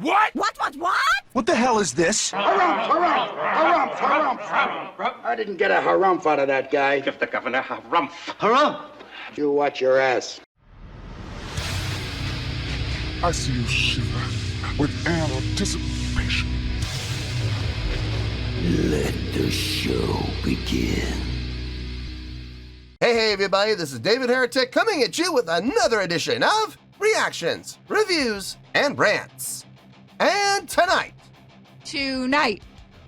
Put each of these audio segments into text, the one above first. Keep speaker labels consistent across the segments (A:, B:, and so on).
A: What?
B: What?
C: What the hell is this?
D: Harumph. I didn't get a harumph out of that guy.
A: Give the governor harumph.
C: Harumph!
D: You watch your ass.
E: I see you shiver with anticipation.
F: Let the show begin.
G: Hey everybody, this is David Heretic coming at you with another edition of Reactions, Reviews, and Rants. And tonight,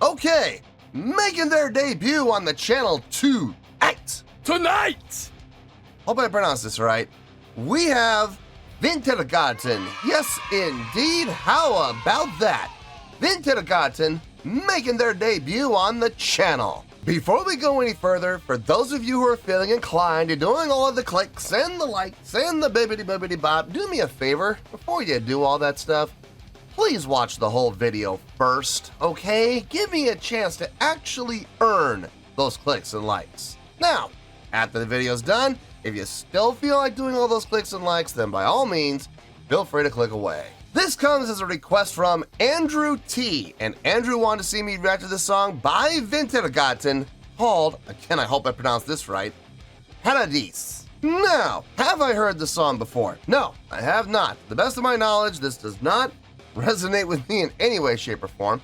G: okay, making their debut on the channel tonight. Hope I pronounced this right. We have Wintergatan. Yes, indeed. How about that? Wintergatan making their debut on the channel. Before we go any further, for those of you who are feeling inclined to doing all of the clicks and the likes and the bibbidi bop, do me a favor before you do all that stuff. Please watch the whole video first, okay? Give me a chance to actually earn those clicks and likes. Now, after the video's done, if you still feel like doing all those clicks and likes, then by all means, feel free to click away. This comes as a request from Andrew T. And Andrew wanted to see me react to this song by Wintergatan called, again I hope I pronounced this right, Paradis. Now, have I heard the song before? No, I have not. To the best of my knowledge, this does not resonate with me in any way, shape, or form.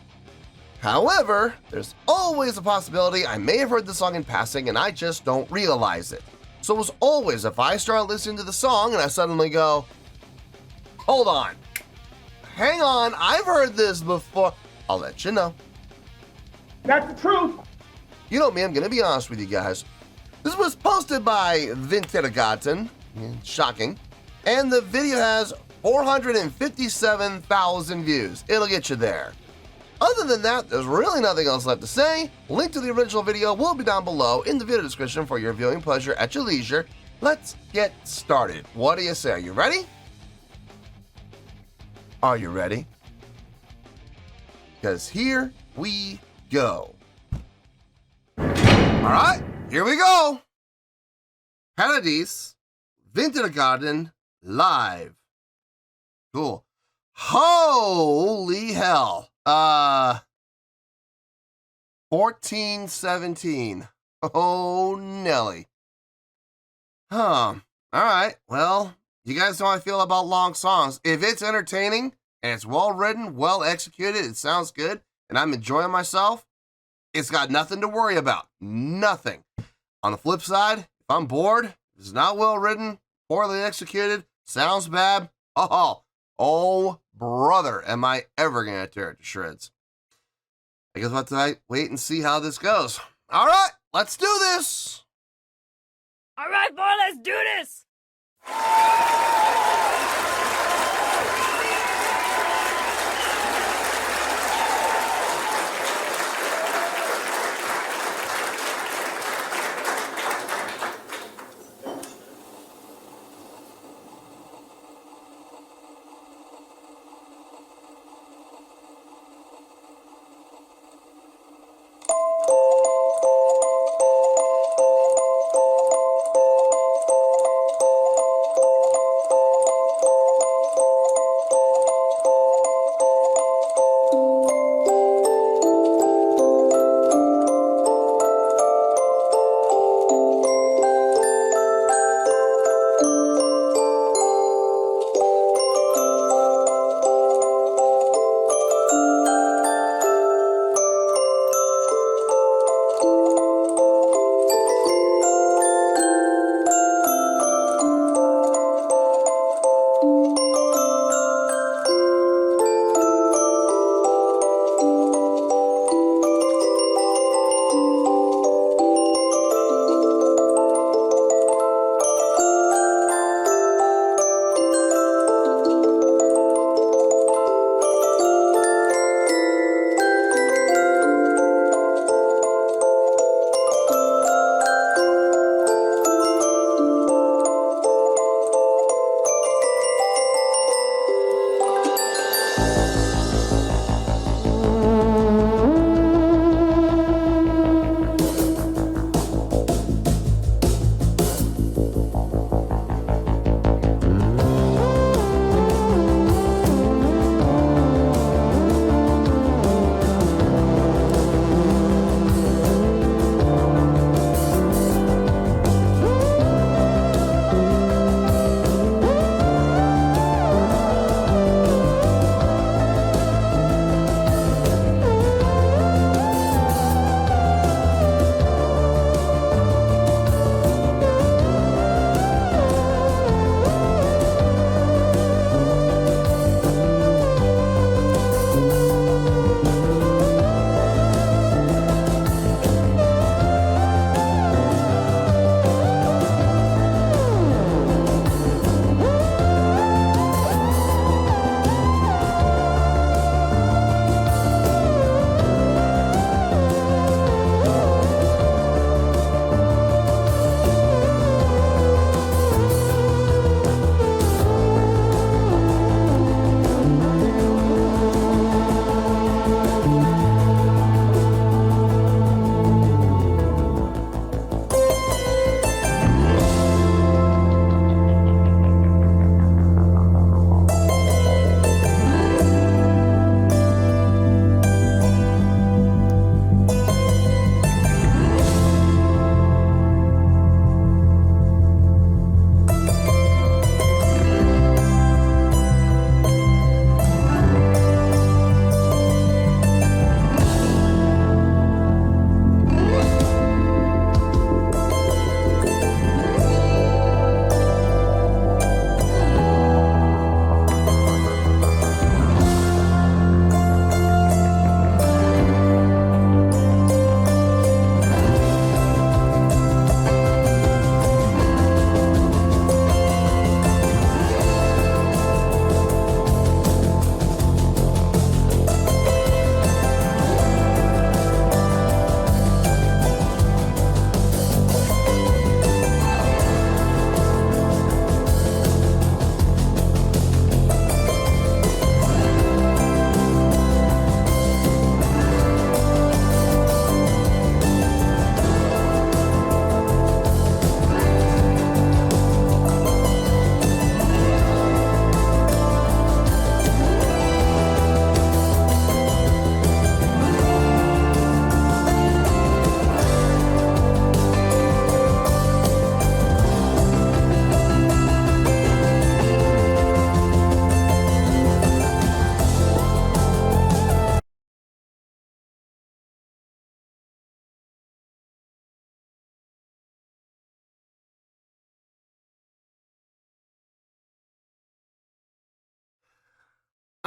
G: However, there's always a possibility I may have heard the song in passing and I just don't realize it. So as always, if I start listening to the song and I suddenly go, hold on, hang on, I've heard this before, I'll let you know.
H: That's the truth.
G: You know me, I'm gonna be honest with you guys. This was posted by Wintergatan, shocking, and the video has 457,000 views. It'll get you there. Other than that, there's really nothing else left to say. Link to the original video will be down below in the video description for your viewing pleasure at your leisure. Let's get started. What do you say? Are you ready? Are you ready? Because here we go. All right, here we go. Paradis, Wintergatan, live. Cool. Holy hell. 1417. Oh, Nelly. All right, well, you guys know how I feel about long songs. If it's entertaining and it's well written, well executed, it sounds good, and I'm enjoying myself, it's got nothing to worry about. Nothing. On the flip side, if I'm bored, it's not well written, poorly executed, sounds bad, oh, brother, am I ever going to tear it to shreds. I guess we'll have to wait and see how this goes. All right, let's do this.
B: All right, boy, let's do this.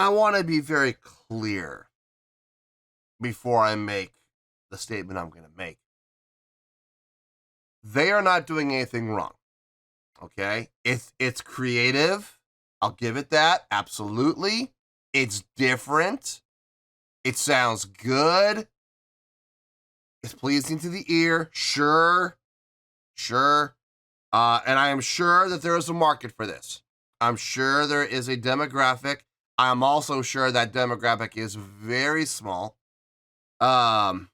G: I want to be very clear before I make the statement I'm going to make. They are not doing anything wrong. Okay? It's creative. I'll give it that. Absolutely. It's different. It sounds good. It's pleasing to the ear. Sure. And I am sure that there is a market for this. I'm sure there is a demographic. I'm also sure that demographic is very small. And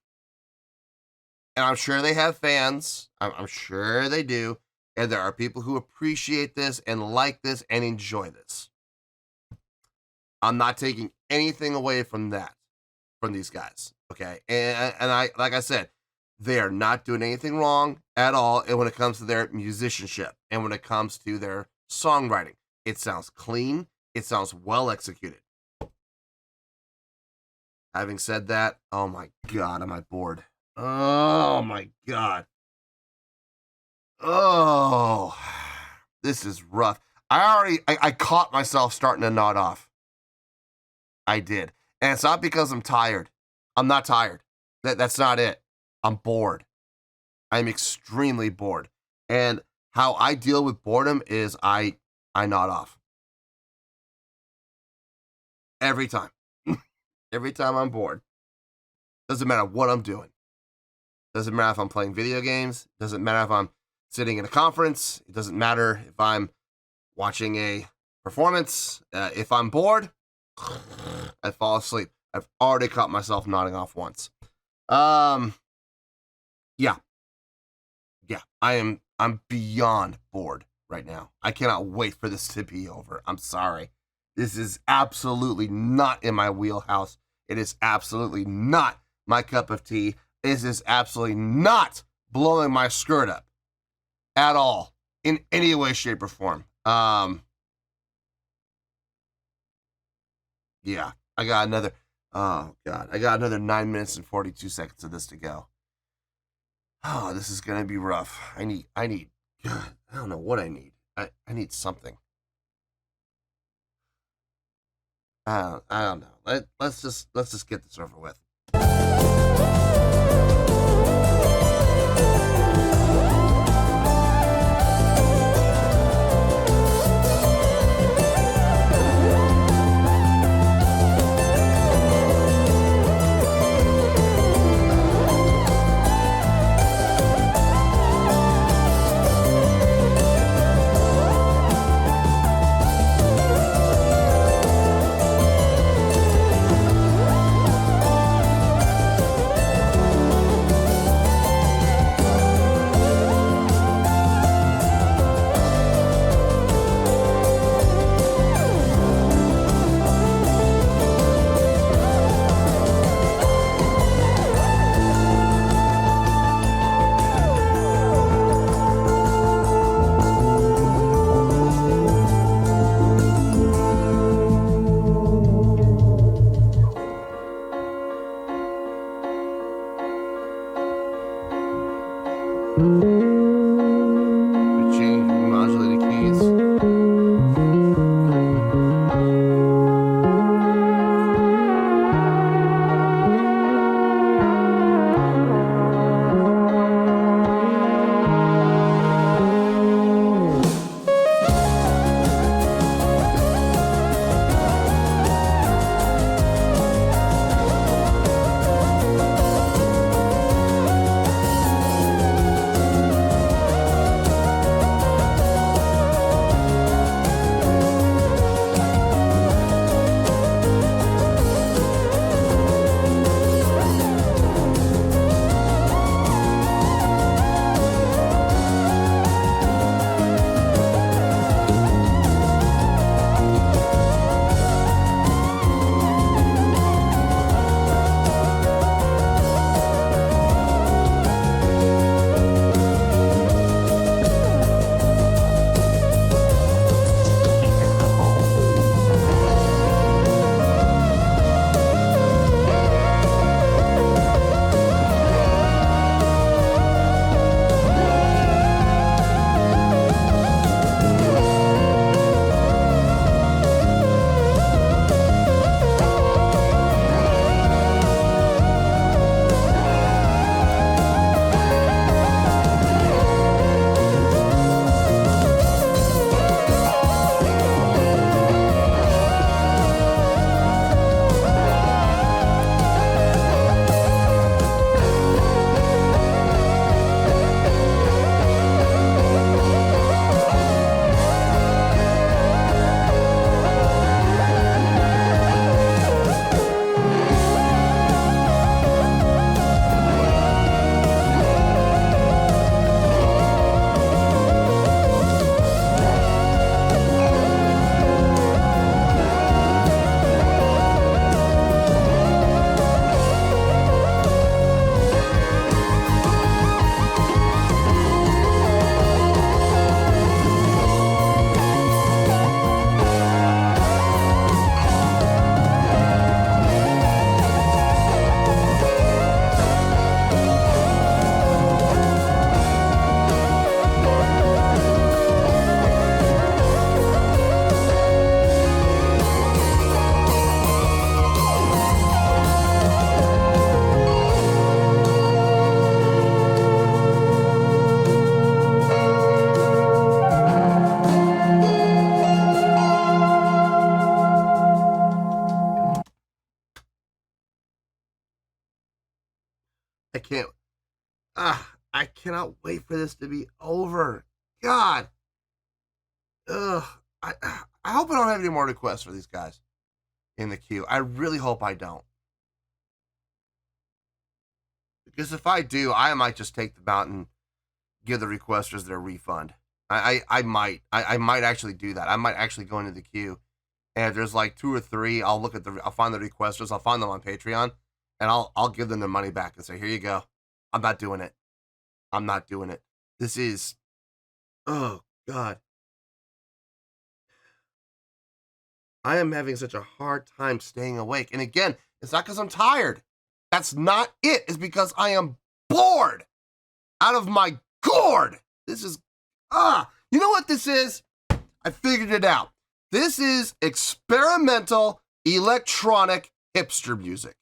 G: I'm sure they have fans. I'm sure they do. And there are people who appreciate this and like this and enjoy this. I'm not taking anything away from that, from these guys. Okay. And I, like I said, they are not doing anything wrong at all. And when it comes to their musicianship and when it comes to their songwriting, it sounds clean. It sounds well executed. Having said that, oh my God, am I bored? Oh my God. Oh, this is rough. I caught myself starting to nod off. I did. And it's not because I'm tired. I'm not tired. That's not it. I'm bored. I'm extremely bored. And how I deal with boredom is I nod off. Every time. Every time I'm bored. Doesn't matter what I'm doing. Doesn't matter if I'm playing video games. Doesn't matter if I'm sitting in a conference. It doesn't matter if I'm watching a performance. If I'm bored, I fall asleep. I've already caught myself nodding off once. Yeah. I'm beyond bored right now. I cannot wait for this to be over. I'm sorry. This is absolutely not in my wheelhouse. It is absolutely not my cup of tea. This is absolutely not blowing my skirt up at all in any way, shape, or form. Yeah, I got another 9 minutes and 42 seconds of this to go. Oh, this is gonna be rough. I need, God, I don't know what I need. I need something. I don't know. Let's just get this over with. I can't. I cannot wait for this to be over. God. Ugh. I hope I don't have any more requests for these guys in the queue. I really hope I don't. Because if I do, I might just take them out and give the requesters their refund. I might actually do that. I might actually go into the queue, and if there's like 2 or 3, I'll find the requesters, I'll find them on Patreon, and I'll give them their money back and say, here you go. I'm not doing it. I'm not doing it. This is, oh God. I am having such a hard time staying awake. And again, it's not because I'm tired. That's not it. It's because I am bored out of my gourd. This is, you know what this is? I figured it out. This is experimental electronic hipster music.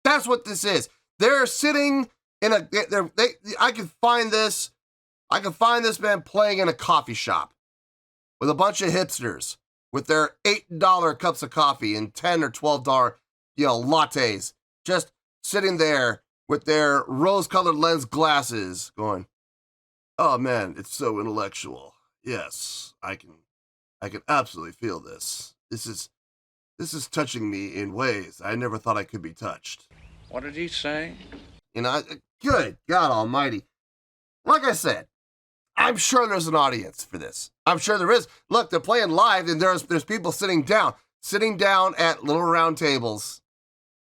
G: That's what this is. They're sitting in I can find this band playing in a coffee shop with a bunch of hipsters with their $8 cups of coffee and $10 or $12, lattes, just sitting there with their rose-colored lens glasses going, oh man, it's so intellectual. Yes, I can absolutely feel this. This is touching me in ways I never thought I could be touched.
A: What did he say?
G: Good God almighty. Like I said, I'm sure there's an audience for this. I'm sure there is. Look, they're playing live, and there's people sitting down at little round tables,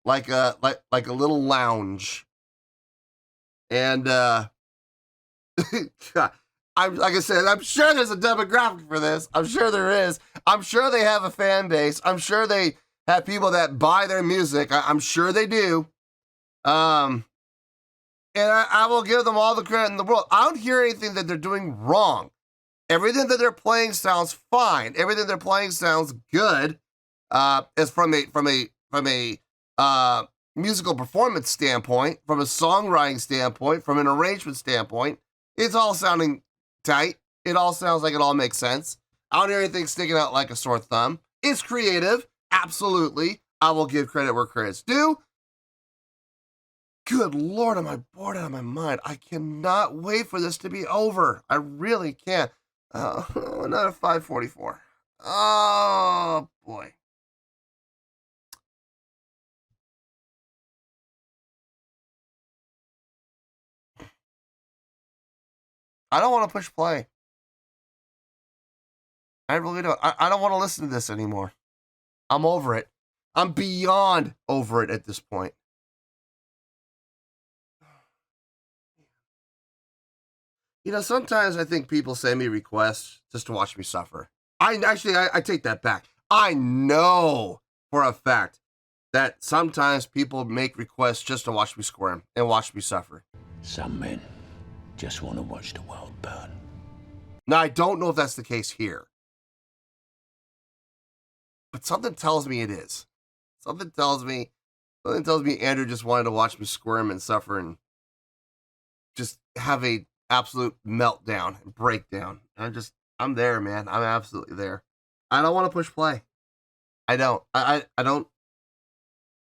G: like a little lounge. And like I said, I'm sure there's a demographic for this. I'm sure there is. I'm sure they have a fan base. I'm sure they have people that buy their music. I'm sure they do. And I will give them all the credit in the world. I don't hear anything that they're doing wrong. Everything that they're playing sounds fine. Everything they're playing sounds good. As from a musical performance standpoint, from a songwriting standpoint, from an arrangement standpoint, it's all sounding tight. It all sounds like it all makes sense. I don't hear anything sticking out like a sore thumb. It's creative, absolutely. I will give credit where credit's due. Good Lord, am I bored out of my mind? I cannot wait for this to be over. I really can't. Another 544. Oh, boy. I don't want to push play. I really don't. I don't want to listen to this anymore. I'm over it. I'm beyond over it at this point. Sometimes I think people send me requests just to watch me suffer. I take that back. I know for a fact that sometimes people make requests just to watch me squirm and watch me suffer.
F: Some men just want to watch the world burn.
G: Now, I don't know if that's the case here, but something tells me it is. Something tells me Andrew just wanted to watch me squirm and suffer and just have a absolute meltdown and breakdown. I'm there, man. I'm absolutely there. I don't want to push play. I don't. I don't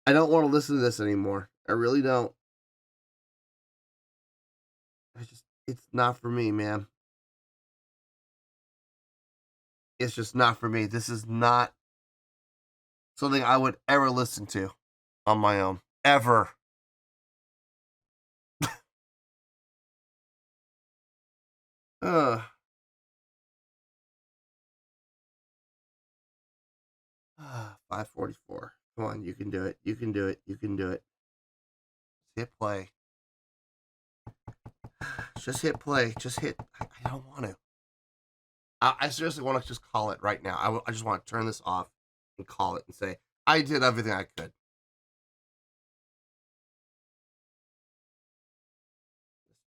G: want to listen to this anymore. I really don't. It's not for me, man. It's just not for me. This is not something I would ever listen to on my own. Ever. Ugh. 544. Come on, you can do it. You can do it. You can do it. Hit play. Just hit play. Just hit. I don't want to. I seriously want to just call it right now. I just want to turn this off and call it and say, I did everything I could.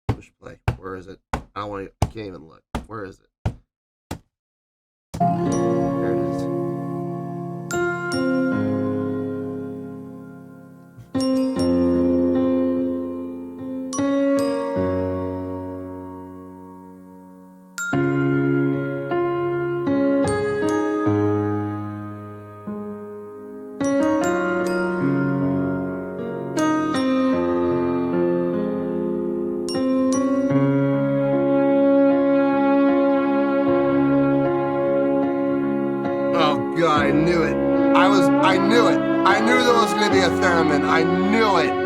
G: Push play. Where is it? I can't even look. Where is it? There it is. was going to be a theremin. I knew it.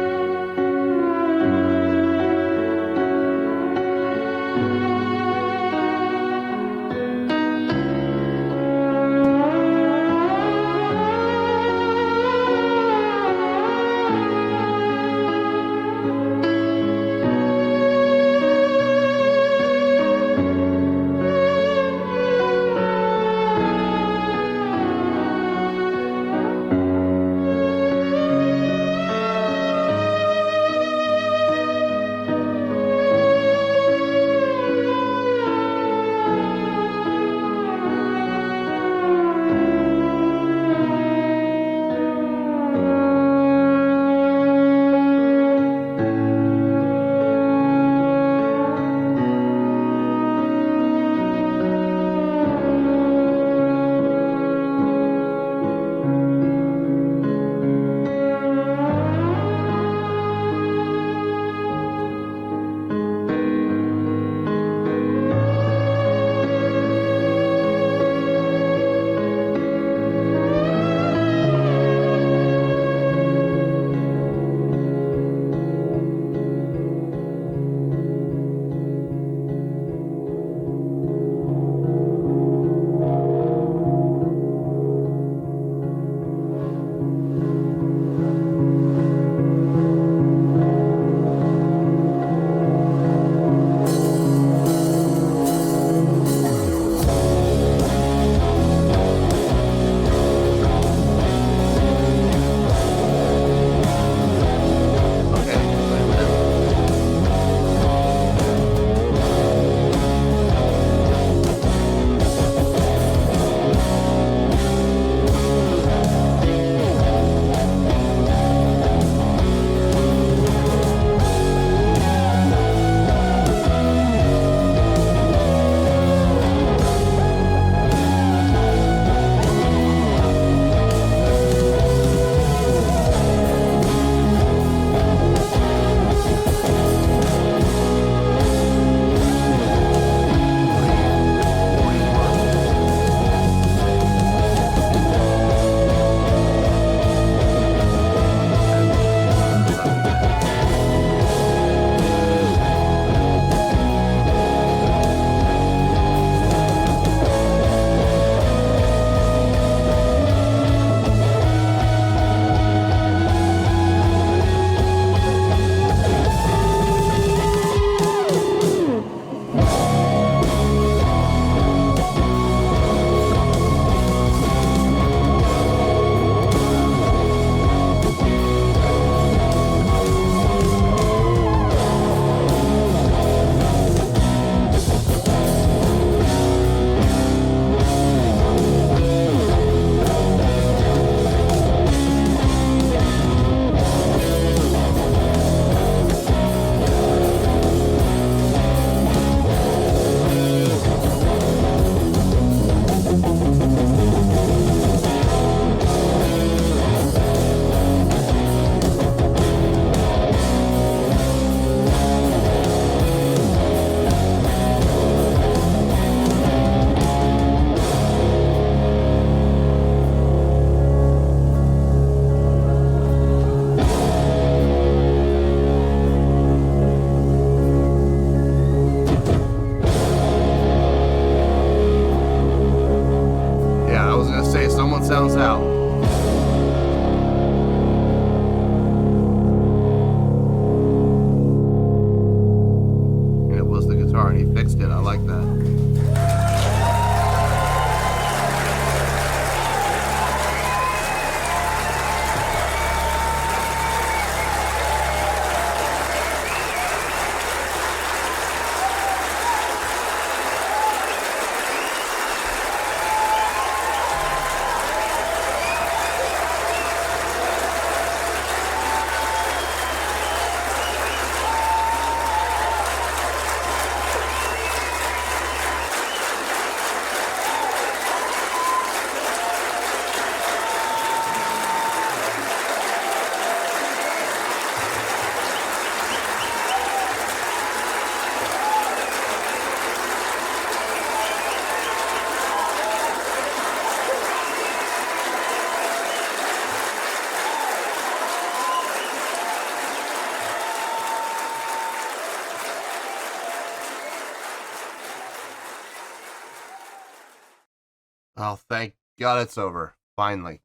G: Well, thank God it's over. Finally.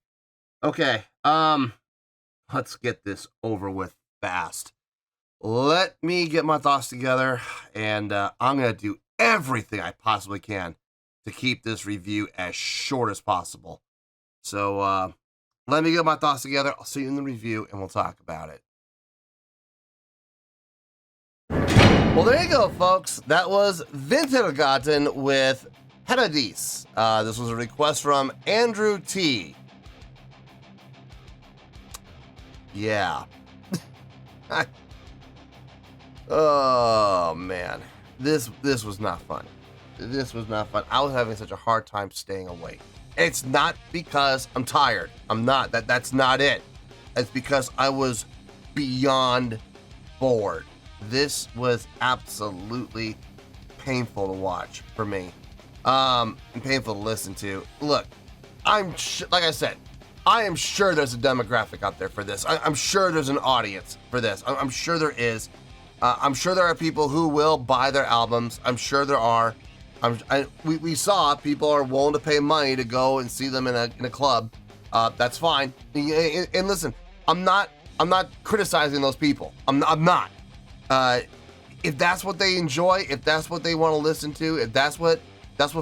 G: Okay. Let's get this over with fast. Let me get my thoughts together, and I'm going to do everything I possibly can to keep this review as short as possible. So, let me get my thoughts together. I'll see you in the review, and we'll talk about it. Well, there you go, folks. That was Wintergatan with Paradis. This was a request from Andrew T. Yeah. Oh, man. This was not fun. This was not fun. I was having such a hard time staying awake. It's not because I'm tired. I'm not. That's not it. It's because I was beyond bored. This was absolutely painful to watch for me. And painful to listen to. Look, like I said, I am sure there's a demographic out there for this. I'm sure there's an audience for this. I'm sure there is. I'm sure there are people who will buy their albums. I'm sure there are. We saw people are willing to pay money to go and see them in a club. That's fine. And listen, I'm not criticizing those people. I'm not. If that's what they enjoy, if that's what they want to listen to, if that's what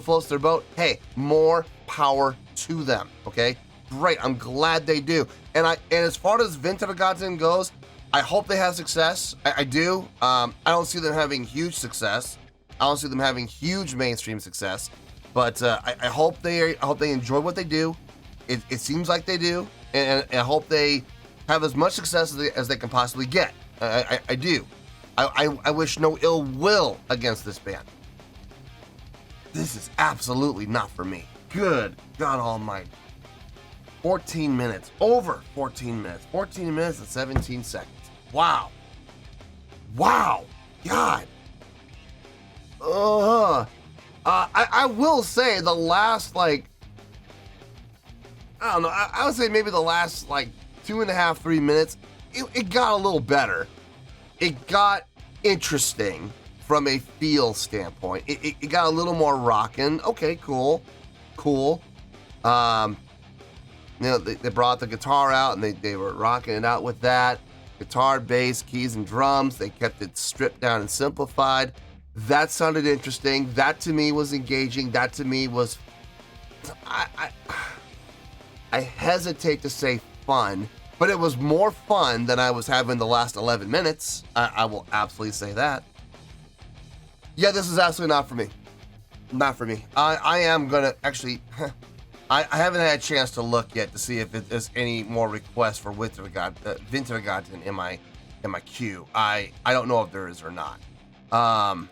G: floats their boat, hey, more power to them. Okay, great. I'm glad they do. And as far as Wintergatan goes, I hope they have success. I do. I don't see them having huge success. I don't see them having huge mainstream success. But I hope they enjoy what they do. It seems like they do, and I hope they have as much success as they can possibly get. I do. I wish no ill will against this band. This is absolutely not for me. Good God Almighty. 14 minutes. Over 14 minutes. 14 minutes and 17 seconds. Wow. Wow. God. I will say the last, I don't know, I would say maybe the last, 2.5, 3 minutes, it got a little better. It got interesting from a feel standpoint. It got a little more rockin'. Okay, cool. They brought the guitar out and they were rocking it out with that. Guitar, bass, keys, and drums. They kept it stripped down and simplified. That sounded interesting. That to me was engaging. That to me was, I hesitate to say fun, but it was more fun than I was having the last 11 minutes. I will absolutely say that. Yeah, this is absolutely not for me. Not for me. I am gonna actually. I haven't had a chance to look yet to see if there's any more requests for Wintergatan in my queue. I don't know if there is or not. I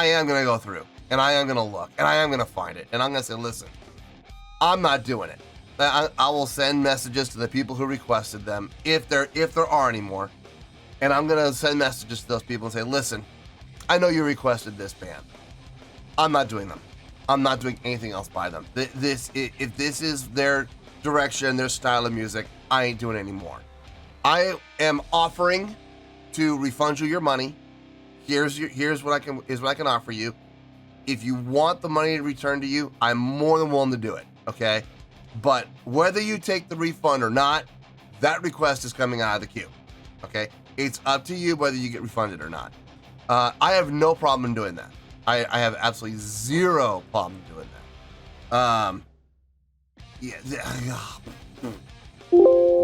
G: am gonna go through and I am gonna look and I am gonna find it and I'm gonna say, listen, I'm not doing it. I will send messages to the people who requested them if there are any more, and I'm gonna send messages to those people and say, listen, I know you requested this band. I'm not doing them. I'm not doing anything else by them. If this is their direction, their style of music, I ain't doing it anymore. I am offering to refund you your money. Here's what I can offer you. If you want the money returned to you, I'm more than willing to do it. Okay, but whether you take the refund or not, that request is coming out of the queue. Okay, it's up to you whether you get refunded or not. I have no problem in doing that. I have absolutely zero problem doing that.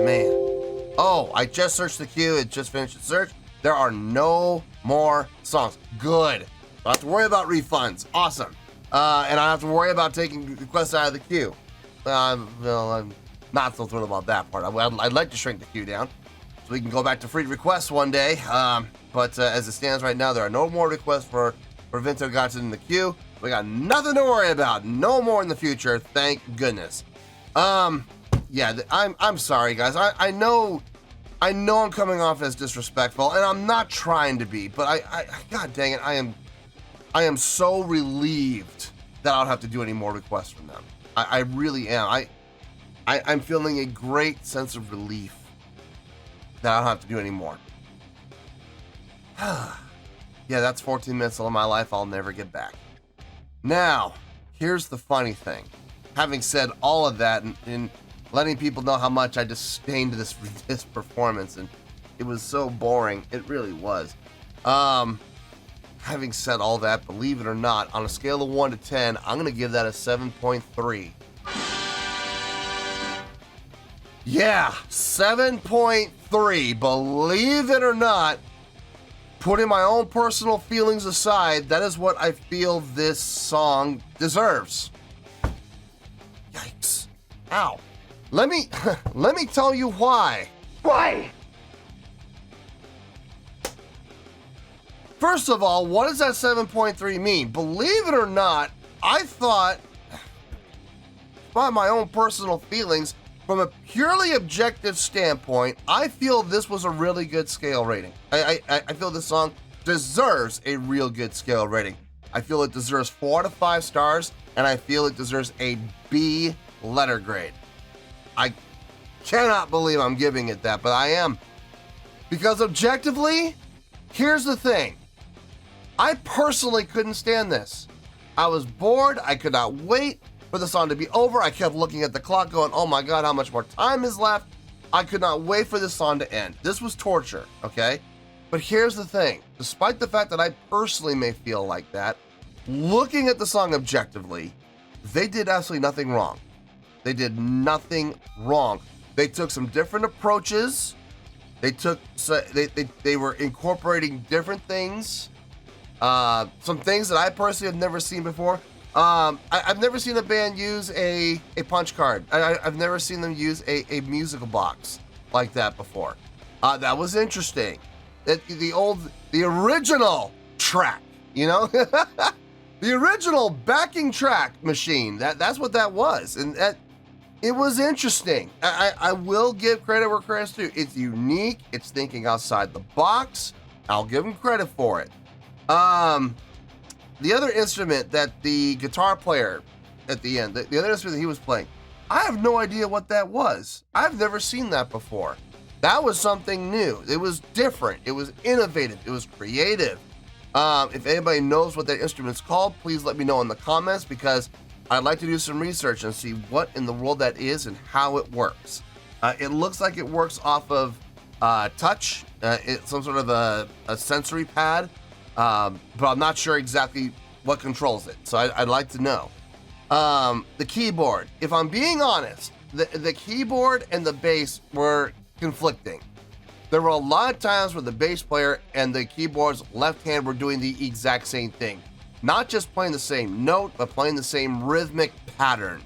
G: Man. Oh, I just searched the queue. It just finished the search. There are no more songs. Good. Don't have to worry about refunds. Awesome. And I don't have to worry about taking requests out of the queue. Well, I'm not so thrilled about that part. I'd like to shrink the queue down so we can go back to free requests one day. But as it stands right now, there are no more requests for Wintergatan in the queue. We got nothing to worry about. No more in the future. Thank goodness. Yeah, I'm sorry, guys. I know I'm coming off as disrespectful, and I'm not trying to be, but I God dang it, I am so relieved that I don't have to do any more requests from them. I really am. I'm feeling a great sense of relief that I don't have to do any more. Yeah, that's 14 minutes of my life I'll never get back. Now, here's the funny thing. Having said all of that and letting people know how much I disdained this performance, and it was so boring, it really was. Having said all that, believe it or not, on a scale of 1 to 10, I'm going to give that a 7.3. Yeah, 7.3. Believe it or not, putting my own personal feelings aside, that is what I feel this song deserves. Yikes. Ow. Let me tell you why.
D: Why?
G: First of all, what does that 7.3 mean? Believe it or not, I thought, by my own personal feelings, from a purely objective standpoint, I feel this was a really good scale rating. I feel this song deserves a real good scale rating. I feel it deserves 4 to 5 stars, and I feel it deserves a B letter grade. I cannot believe I'm giving it that, but I am. Because objectively, here's the thing. I personally couldn't stand this. I was bored. I could not wait for the song to be over. I kept looking at the clock going, oh my God, how much more time is left? I could not wait for this song to end. This was torture, okay? But here's the thing. Despite the fact that I personally may feel like that, looking at the song objectively, they did absolutely nothing wrong. They did nothing wrong. They took some different approaches. They were incorporating different things. Some things that I personally have never seen before. I've never seen a band use a punch card. I've never seen them use a musical box like that before. That was interesting. The original track, you know, the original backing track machine. That's what that was, and it was interesting. I will give credit where credit's due. It's unique. It's thinking outside the box. I'll give them credit for it. The other instrument that the guitar player at the end, the other instrument that he was playing, I have no idea what that was. I've never seen that before. That was something new. It was different. It was innovative. It was creative. If anybody knows what that instrument's called, please let me know in the comments, because I'd like to do some research and see what in the world that is and how it works. It looks like it works off of touch, some sort of a sensory pad. But I'm not sure exactly what controls it, so I'd like to know. The keyboard, if I'm being honest, the keyboard and the bass were conflicting. There were a lot of times where the bass player and the keyboard's left hand were doing the exact same thing. Not just playing the same note, but playing the same rhythmic pattern.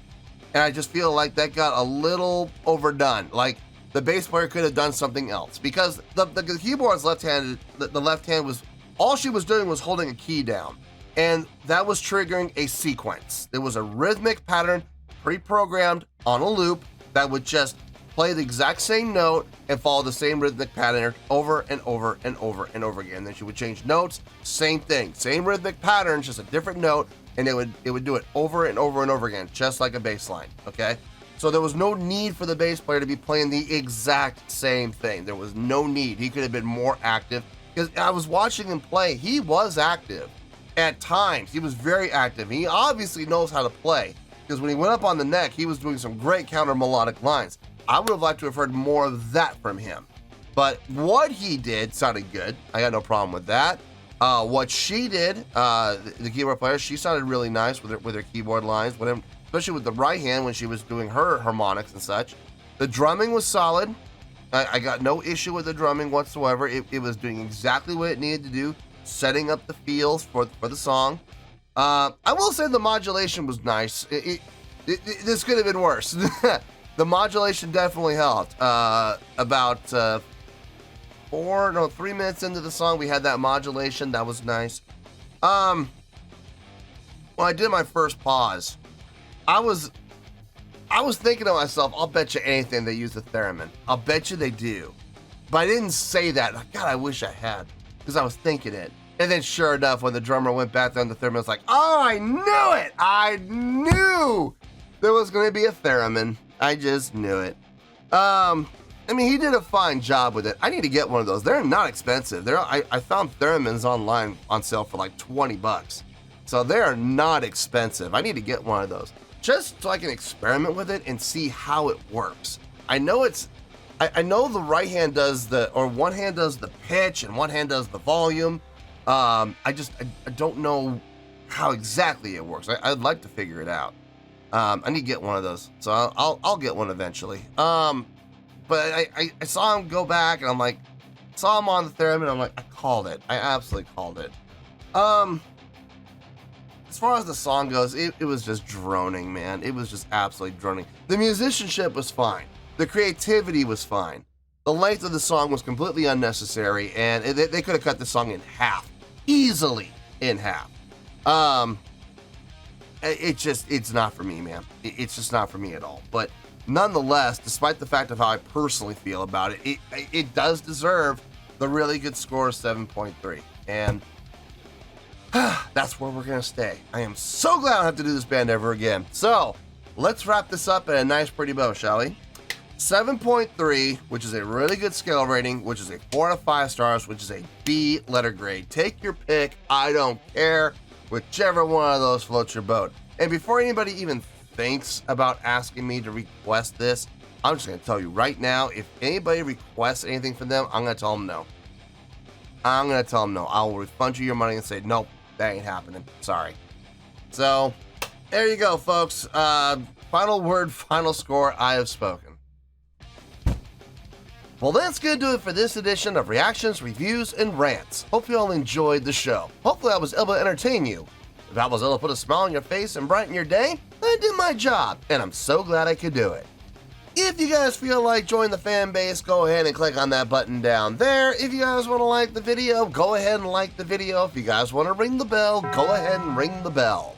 G: And I just feel like that got a little overdone. Like, the bass player could have done something else, because the keyboard's left-handed, the left hand was, all she was doing was holding a key down, and that was triggering a sequence. There was a rhythmic pattern pre-programmed on a loop that would just play the exact same note and follow the same rhythmic pattern over and over and over and over again. Then she would change notes, same thing, same rhythmic pattern, just a different note, and it would do it over and over and over again, just like a bass line, okay? So there was no need for the bass player to be playing the exact same thing. There was no need. He could have been more active. Because I was watching him play, he was active. At times, he was very active. He obviously knows how to play, because when he went up on the neck, he was doing some great counter melodic lines. I would have liked to have heard more of that from him. But what he did sounded good. I got no problem with that. What she did, the keyboard player, she sounded really nice with her keyboard lines, especially with the right hand when she was doing her harmonics and such. The drumming was solid. I got no issue with the drumming whatsoever. It was doing exactly what it needed to do, setting up the feels for the song. I will say the modulation was nice. This could have been worse. The modulation definitely helped. About 3 minutes into the song, we had that modulation. That was nice. When I did my first pause, I was thinking to myself, I'll bet you anything they use the theremin. I'll bet you they do. But I didn't say that. God, I wish I had, because I was thinking it. And then sure enough, when the drummer went back down the theremin, I was like, oh, I knew it. I knew there was going to be a theremin. I just knew it. I mean, he did a fine job with it. I need to get one of those. They're not expensive. I found theremins online on sale for like $20. So they are not expensive. I need to get one of those just so I can experiment with it and see how it works. I know I know the right hand does one hand does the pitch and one hand does the volume. I don't know how exactly it works. I'd like to figure it out. I need to get one of those, so I'll get one eventually. But I saw him go back, and I'm like, saw him on the theremin, I'm like, I called it. I absolutely called it. As far as the song goes, it was just droning, man. It was just absolutely droning. The musicianship was fine. The creativity was fine. The length of the song was completely unnecessary, and they could have cut the song in half, easily in half. It's not for me, man. It's just not for me at all. But nonetheless, despite the fact of how I personally feel about it, it does deserve the really good score of 7.3. And that's where we're going to stay. I am so glad I don't have to do this band ever again. So let's wrap this up in a nice, pretty bow, shall we? 7.3, which is a really good scale rating, which is a 4 out of 5 stars, which is a B letter grade. Take your pick. I don't care. Whichever one of those floats your boat. And before anybody even thinks about asking me to request this, I'm just going to tell you right now, if anybody requests anything from them, I'm going to tell them no. I'm going to tell them no. I will refund you your money and say, nope, that ain't happening. Sorry. So, there you go, folks. Final word, final score, I have spoken. Well, that's going to do it for this edition of Reactions, Reviews, and Rants. Hope you all enjoyed the show. Hopefully I was able to entertain you. If I was able to put a smile on your face and brighten your day, I did my job, and I'm so glad I could do it. If you guys feel like joining the fan base, go ahead and click on that button down there. If you guys want to like the video, go ahead and like the video. If you guys want to ring the bell, go ahead and ring the bell.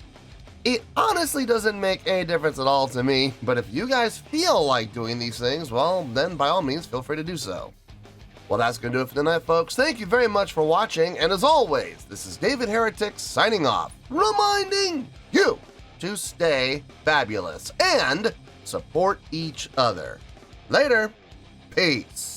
G: It honestly doesn't make any difference at all to me, but if you guys feel like doing these things, well, then by all means, feel free to do so. Well, that's going to do it for tonight, folks. Thank you very much for watching, and as always, this is David Heretic signing off, reminding you to stay fabulous and support each other. Later. Peace.